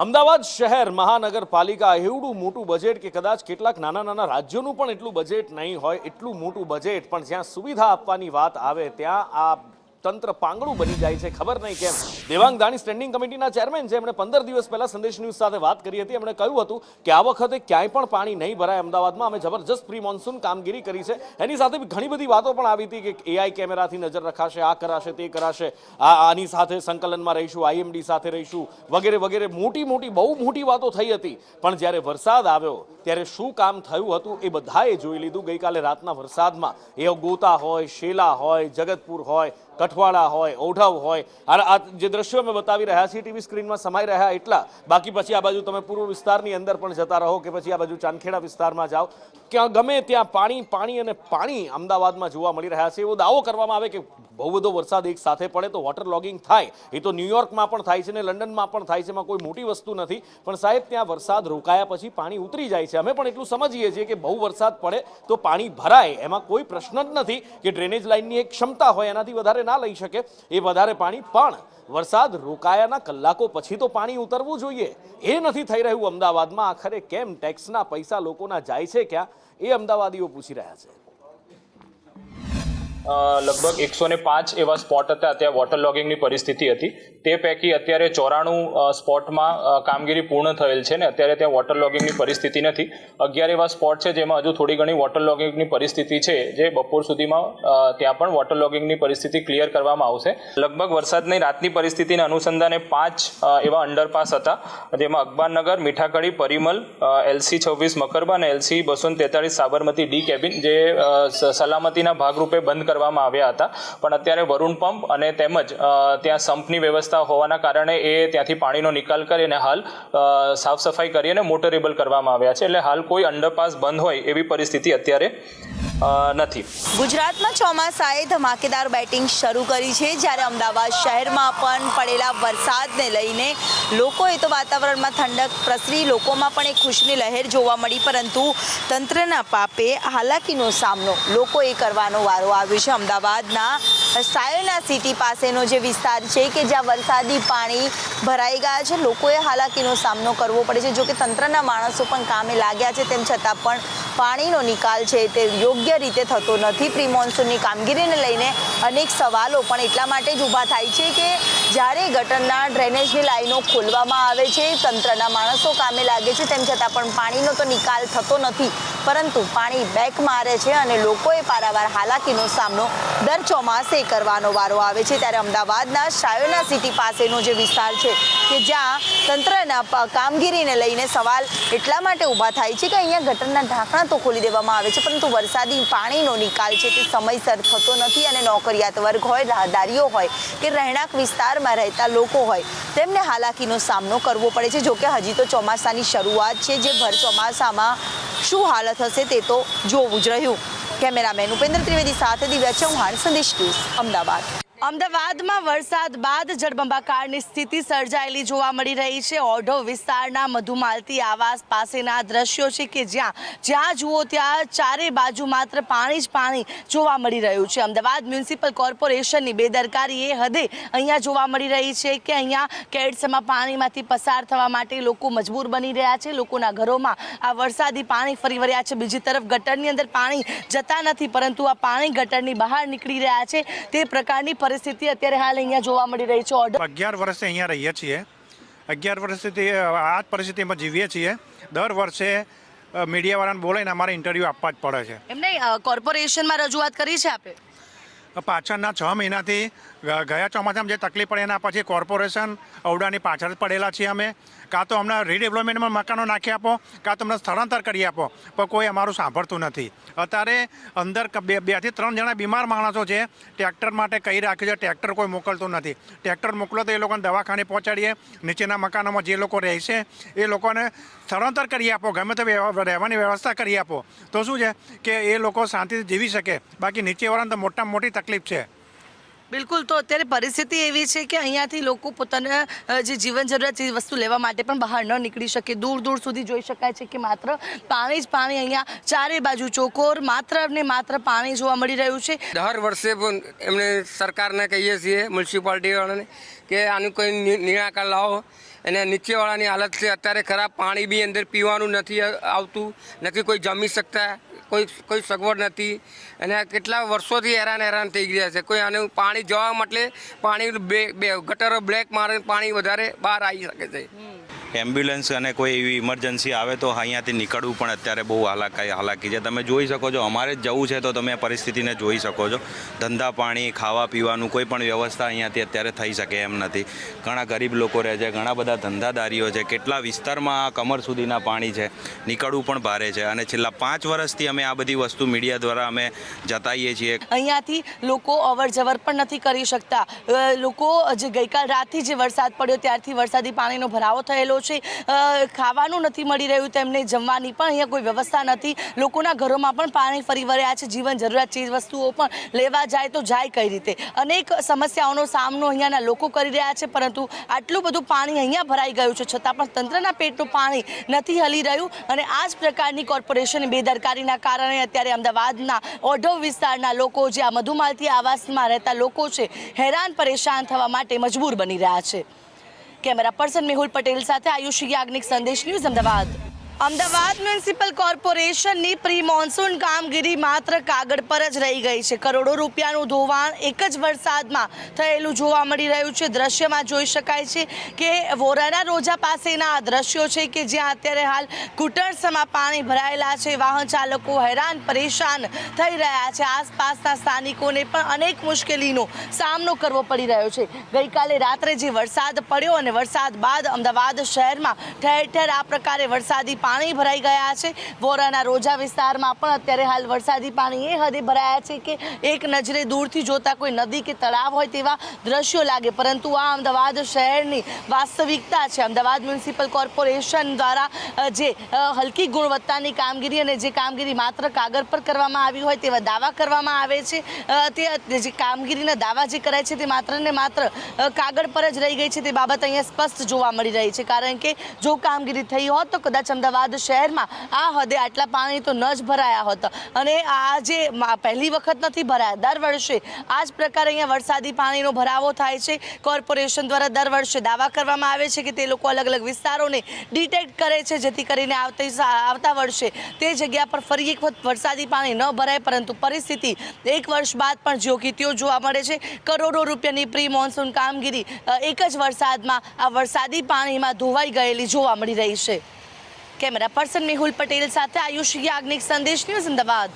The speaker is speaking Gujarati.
અમદાવાદ શહેર મહાનગરપાલિકા એવડું મોટું બજેટ કે કદાચ કેટલાક નાના નાના રાજ્યોનું પણ એટલું બજેટ નહીં હોય, એટલું મોટું બજેટ પણ જ્યાં સુવિધા આપવાની વાત આવે ત્યાં આ તંત્ર પાંગડું બની જાય છે. ખબર નહીં કેમ. દેવાંગ દાણી સ્ટેન્ડિંગ કમિટીના ચેરમેન છે, એમણે 15 દિવસ પહેલા સંદેશ ન્યૂઝ સાથે વાત કરી હતી. એમણે કહ્યું હતું કે આ વખતે ક્યાંય પણ પાણી નહીં ભરાય અમદાવાદમાં. અમે જબરજસ્ત પ્રી મોન્સૂન કામગીરી કરી છે. એની સાથે ઘણી બધી વાતો પણ આવી હતી કે એઆઈ કેમેરાથી નજર રખાશે, આ કરાશે, તે કરાશે, આની સાથે સંકલનમાં રહીશું, આઈએમડી સાથે રહીશું, વગેરે વગેરે બહુ મોટી વાતો થઈ હતી. પણ જ્યારે વરસાદ આવ્યો ત્યારે શું કામ થયું હતું એ બધાએ જોઈ લીધું. ગઈકાલે રાતના વરસાદમાં એ ગોતા હોય, શેલા હોય, જગતપુર હોય, કઠવાડા હોય, ઓઢવ હોય, આ જે દ્રશ્યો અમે બતાવી રહ્યા છીએ ટીવી સ્ક્રીનમાં સમાઈ રહ્યા એટલા. બાકી પછી આ બાજુ તમે પૂર્વ વિસ્તારની અંદર પણ જતા રહો કે પછી આ બાજુ ચાંદખેડા વિસ્તારમાં જાઓ, ક્યાં ગમે ત્યાં પાણી અને પાણી અમદાવાદમાં જોવા મળી રહ્યા છે. એવો દાવો કરવામાં આવે કે બહુ બધો વરસાદ એક સાથે પડે તો વોટર લોગિંગ થાય. એ તો ન્યુયોર્કમાં પણ થાય છે ને લંડનમાં પણ થાય છે, એમાં કોઈ મોટી વસ્તુ નથી. પણ સાહેબ, ત્યાં વરસાદ રોકાયા પછી પાણી ઉતરી જાય છે. અમે પણ એટલું સમજીએ છીએ કે બહુ વરસાદ પડે તો પાણી ભરાય, એમાં કોઈ પ્રશ્ન જ નથી કે ડ્રેનેજ લાઇનની એક ક્ષમતા હોય એનાથી વધારે ના લઈ શકે એ વધારે પાણી. પણ વરસાદ રોકાયાના કલાકો પછી તો પાણી ઉતરવું જોઈએ. એ નથી થઈ રહ્યું અમદાવાદમાં. આખરે કેમ? ટેક્સના પૈસા લોકોના જાય છે ક્યાં? એ અમદાવાદીઓ પૂછી રહ્યા છે. લગભગ 105 એવા સ્પોટ હતા ત્યાં વોટર લોગિંગની પરિસ્થિતિ હતી. તે પૈકી અત્યારે 94 સ્પોટમાં કામગીરી પૂર્ણ થયેલ છે ને અત્યારે ત્યાં વોટર લોગિંગની પરિસ્થિતિ નથી. 11 એવા સ્પોટ છે જેમાં હજુ થોડી ઘણી વોટર લોગિંગની પરિસ્થિતિ છે, જે બપોર સુધીમાં ત્યાં પણ વોટર લોગિંગની પરિસ્થિતિ ક્લિયર કરવામાં આવશે. લગભગ વરસાદની રાતની પરિસ્થિતિના અનુસંધાને 5 એવા અંડરપાસ હતા, જેમાં અકબરનગર, મીઠાકડી, પરિમલ, LC 26 મકરબા અને LC 243 સાબરમતી ડી કેબિન જે સલામતીના ભાગરૂપે બંધ કરવામાં આવ્યા હતા. પણ અત્યારે વરુણ પંપ અને તેમજ ત્યાં સંપની વ્યવસ્થા હોવાના કારણે એ ત્યાંથી પાણીનો નિકાલ કરી અને હાલ સાફ સફાઈ કરી અને મોટરેબલ કરવામાં આવ્યા છે. એટલે હાલ કોઈ અંડરપાસ બંધ હોય એવી પરિસ્થિતિ અત્યારે નથી. ગુજરાતમાં ચોમાસાએ ધમાકેદાર બેટિંગ શરૂ કરી છે, જ્યારે અમદાવાદ શહેરમાં પણ પડેલા વરસાદને લઈને લોકોએ તો વાતાવરણમાં ઠંડક પ્રસરી, લોકોમાં પણ એક ખુશની લહેર જોવા મળી. પરંતુ તંત્રના પાપે હાલાકીનો સામનો લોકોએ કરવાનો વારો આવ્યો છે. અમદાવાદના સાયના સિટી પાસેનો જે વિસ્તાર છે કે જ્યાં વરસાદી પાણી ભરાઈ ગયા છે, લોકોએ હાલાકીનો સામનો કરવો પડે છે. જોકે તંત્રના માણસો પણ કામે લાગ્યા છે, તેમ છતાં પણ પાણીનો નિકાલ છે તે યોગ્ય રીતે થતો નથી. પ્રી મોન્સૂનની કામગીરીને લઈને અનેક સવાલો પણ એટલા માટે જ ઊભા થાય છે કે જ્યારે ગટરના ડ્રેનેજની લાઈનો ખોલવામાં આવે છે, તંત્રના માણસો કામે લાગે છે, તેમ છતાં પણ પાણીનો તો નિકાલ થતો નથી, પરંતુ પાણી બેક મારે છે અને લોકોએ પારાવાર હાલાકીનો સામનો દર ચોમાસે કરવાનો વારો આવે છે. ત્યારે અમદાવાદના શાયોના સિટી પાસેનો જે વિસ્તાર છે કે જ્યાં તંત્રના કામગીરીને લઈને સવાલ એટલા માટે ઊભા થાય છે કે અહીંયા ગટરના ઢાંકણા તો ખોલી દેવામાં આવે છે, પરંતુ વરસાદી પાણીનો નિકાલ છે તે સમયસર થતો નથી. અને નોકરિયાત વર્ગ હોય, રાહદારીઓ હોય કે રહેણાંક વિસ્તારમાં રહેતા લોકો હોય, તેમને હાલાકીનો સામનો કરવો પડે છે. જોકે હજી તો ચોમાસાની શરૂઆત છે, જે ભર ચોમાસામાં શું હાલત હશે તે તો જોવું જ રહ્યું. કેમેરામેન ઉપેન્દ્ર ત્રિવેદી સાથે દિવ્યા ચૌહાણ, સંદેશ ન્યૂઝ, અમદાવાદ. અમદાવાદમાં વરસાદ બાદ જળબંબાકારની સ્થિતિ સર્જાયેલી જોવા મળી રહી છે. ઓઢવ વિસ્તારના મધુમાલતી આવાસ પાસેના દ્રશ્યો છે કે જ્યાં જુઓ ત્યાં ચારે બાજુ માત્ર પાણી જ પાણી જોવા મળી રહ્યું છે. અમદાવાદ મ્યુનિસિપલ કોર્પોરેશનની બેદરકારી એ હદે અહીંયા જોવા મળી રહી છે કે અહીંયા કેડ્સમાં પાણીમાંથી પસાર થવા માટે લોકો મજબૂર બની રહ્યા છે. લોકોના ઘરોમાં આ વરસાદી પાણી ફરી વળ્યા છે. બીજી તરફ ગટરની અંદર પાણી જતા નથી, પરંતુ આ પાણી ગટરની બહાર નીકળી રહ્યા છે. તે પ્રકારની પરિસ્થિતિ અત્યારે હાલ અહીંયા જોવા મળી રહી છે. 11 વર્ષથી અહીંયા રહીએ છીએ. 11 વર્ષથી આ જ પરિસ્થિતિમાં જીવીએ છીએ. દર વર્ષે મીડિયાવાળાને બોલાવીને અમારે ઇન્ટરવ્યૂ આપવા જ પડે છે. એમને કોર્પોરેશનમાં રજૂઆત કરી છે આપે? પાછળના 6 મહિનાથી ગયા ચોમાસામાં જે તકલીફ પડે એના પછી કોર્પોરેશન ઔડાની પાછળ જ પડેલા છીએ અમે. કાં તો અમને રીડેવલપમેન્ટમાં મકાનો નાખી આપો, કાં તો અમને સ્થળાંતર કરી આપો, પણ કોઈ અમારું સાંભળતું નથી. અત્યારે અંદર 2 થી 3 જણા બીમાર માણસો છે, ટ્રેક્ટર માટે કહી રાખ્યું છે, ટ્રેક્ટર કોઈ મોકલતું નથી. ટ્રેક્ટર મોકલો તો એ લોકોને દવાખાને પહોંચાડીએ, નીચેના મકાનોમાં જે લોકો રહેશે એ લોકોને સ્થળાંતર કરી આપો, ગમે તે રહેવાની વ્યવસ્થા કરી આપો, તો શું છે કે એ લોકો શાંતિથી જીવી શકે. બાકી નીચેવાળાને તો મોટામાં મોટી તકલીફ છે. બિલકુલ, તો અત્યારે પરિસ્થિતિ એવી છે કે અહીંયાથી લોકો પોતાના જે જીવન જરૂરિયાત ચીજ વસ્તુ લેવા માટે પણ બહાર ન નીકળી શકે. દૂર દૂર સુધી જોઈ શકાય છે કે માત્ર પાણી જ પાણી. અહીંયા ચારે બાજુ ચોકોર માત્ર ને માત્ર પાણી જોવા મળી રહ્યું છે. દર વર્ષે પણ એમને સરકારને કહીએ છીએ, મ્યુનિસિપાલિટીવાળાને, કે આનું કોઈ નિરાકરણ લાવો. અને નીચેવાળાની હાલત છે અત્યારે ખરાબ. પાણી બી અંદર પીવાનું નથી આવતું, નથી કોઈ જમી શકતા, કોઈ સગવડ નથી. અને કેટલા વર્ષોથી હેરાન થઈ ગયા છે. કોઈ આનું પાણી જવા માટે પાણી બે ગટરો બ્લેક મારે પાણી વધારે બહાર આવી શકે છે. એમ્બ્યુલન્સ અને કોઈ એવી ઇમરજન્સી આવે તો અહીંયાથી નીકળવું પણ અત્યારે બહુ હાલાકી છે. તમે જોઈ શકો છો, અમારે જ જવું છે તો તમે આ પરિસ્થિતિને જોઈ શકો છો. ધંધા પાણી, ખાવા પીવાનું કોઈ પણ વ્યવસ્થા અહીંયાથી અત્યારે થઈ શકે એમ નથી. ઘણા ગરીબ લોકો રહે છે, ઘણા બધા ધંધાદારીઓ છે. કેટલા વિસ્તારમાં કમર સુધીના પાણી છે, નીકળવું પણ ભારે છે. અને છેલ્લા 5 વર્ષથી અમે આ બધી વસ્તુ મીડિયા દ્વારા અમે જતાઈએ છીએ. અહીંયાથી લોકો અવર જવર પણ નથી કરી શકતા. લોકો જે ગઈકાલ રાતથી જે વરસાદ પડ્યો ત્યારથી વરસાદી પાણીનો ભરાવો થયેલો છે. ખાવાનું નથી મળી રહ્યું, તેમને જમવાની પણ અહીંયા કોઈ વ્યવસ્થા નથી. લોકોના ઘરોમાં પણ પાણી ફરી વળ્યા છે. જીવન જરૂરિયાત ચીજ વસ્તુઓ પણ લેવા જાય તો જાય કઈ રીતે? અનેક સમસ્યાઓનો સામનો અહીંયાના લોકો કરી રહ્યા છે. પરંતુ આટલું બધું પાણી અહીંયા ભરાઈ ગયું છે છતાં પણ તંત્રના પેટનું પાણી નથી હલી રહ્યું. અને આ જ પ્રકારની કોર્પોરેશનની બેદરકારીના કારણે અત્યારે અમદાવાદના ઓઢવ વિસ્તારના લોકો, જે આ મધુમાલતી આવાસમાં રહેતા લોકો છે, હેરાન પરેશાન થવા માટે મજબૂર બની રહ્યા છે. કેમેરા પર્સન મેહુલ પટેલ સાથે આયુષી યાજ્ઞિક, સંદેશ ન્યૂઝ, અમદાવાદ. અમદાવાદ મ્યુનિસિપલ કોર્પોરેશનની પ્રી મોન્સૂન કામગીરી માત્ર કાગળ પર જ રહી ગઈ છે. કરોડો રૂપિયાનું ધોવાણ એક જ વરસાદમાં થયેલું જોવા મળી રહ્યું છે. દ્રશ્યમાં જોઈ શકાય છે કે વોરાના રોજા પાસેના આ દ્રશ્યો છે કે જ્યાં અત્યારે હાલ ઘૂંટણસમાં પાણી ભરાયેલા છે. વાહન ચાલકો હેરાન પરેશાન થઈ રહ્યા છે. આસપાસના સ્થાનિકોને પણ અનેક મુશ્કેલીનો સામનો કરવો પડી રહ્યો છે. ગઈકાલે રાત્રે જે વરસાદ પડ્યો અને વરસાદ બાદ અમદાવાદ શહેરમાં ઠેર ઠેર આ પ્રકારે વરસાદી પાણી ભરાઈ ગયા છે. વોરાના રોજા વિસ્તારમાં પણ અત્યારે હાલ વરસાદી પાણી એ હદે ભરાયા છે કે એક નજરે દૂરથી જોતા કોઈ નદી કે તળાવ હોય તેવા દ્રશ્યો લાગે. પરંતુ આ અમદાવાદ શહેરની વાસ્તવિકતા છે. અમદાવાદ મ્યુનિસિપલ કોર્પોરેશન દ્વારા જે હલકી ગુણવત્તાની કામગીરી અને જે કામગીરી માત્ર કાગળ પર કરવામાં આવી હોય તેવા દાવા કરવામાં આવે છે, તે જે કામગીરીના દાવા જે કરાય છે તે માત્ર ને માત્ર કાગળ પર જ રહી ગઈ છે. તે બાબત અહીંયા સ્પષ્ટ જોવા મળી રહી છે. કારણ કે જો કામગીરી થઈ હોત તો કદાચ અમદાવાદ શહેરમાં આ હદે આટલા પાણી તો ન જ ભરાયા હોત. અને આ જે પહેલી વખત નથી ભરાયા, દર વર્ષે આ જ પ્રકારે અહીંયા વરસાદી પાણીનો ભરાવો થાય છે. કોર્પોરેશન દ્વારા દર વર્ષે દાવા કરવામાં આવે છે કે તે લોકો અલગ અલગ વિસ્તારોને ડિટેક્ટ કરે છે જેથી કરીને આવતા વર્ષે તે જગ્યા પર ફરી એક વખત વરસાદી પાણી ન ભરાય. પરંતુ પરિસ્થિતિ એક વર્ષ બાદ પણ જ્યો કે ત્યો જોવા મળે છે. કરોડો રૂપિયાની પ્રી મોન્સૂન કામગીરી એક જ વરસાદમાં આ વરસાદી પાણીમાં ધોવાઈ ગયેલી જોવા મળી રહી છે. કેમેરા પર્સન મેહુલ પટેલ સાથે આયુષી યાજ્ઞિક, સંદેશ ન્યૂઝ, અમદાવાદ.